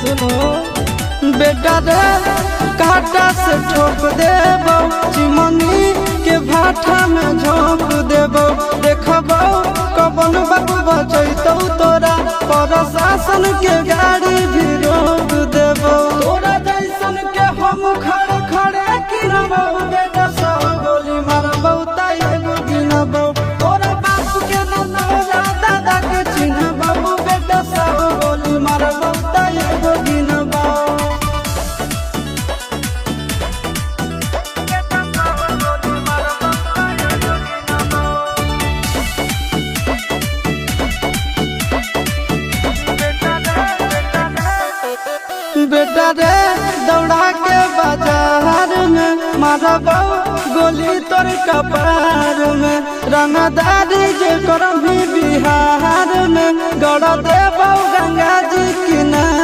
सुनो बेटा रे काटा से ठोक देबो चिमनी के भाटा में झोंक देबो देखबो कबन बाबू बचैतौ तोरा प्रशासन के गाड़ी भी रोक देबो तोरा जैसन के हम खड़े खड़े गिनबो बेटा सब गोली मारबो ताई एगो गिनबो तोरा बाप के न तोरा दादा के चिन्हबो बेटा सब गोली मारबो ताई एगो गिनबो बेटा रे दौड़ा के बाजार में मारबो गोली तोर कपार में रंगदारी जे करम बिहार में गड़ देबो गंगा जी किनारे।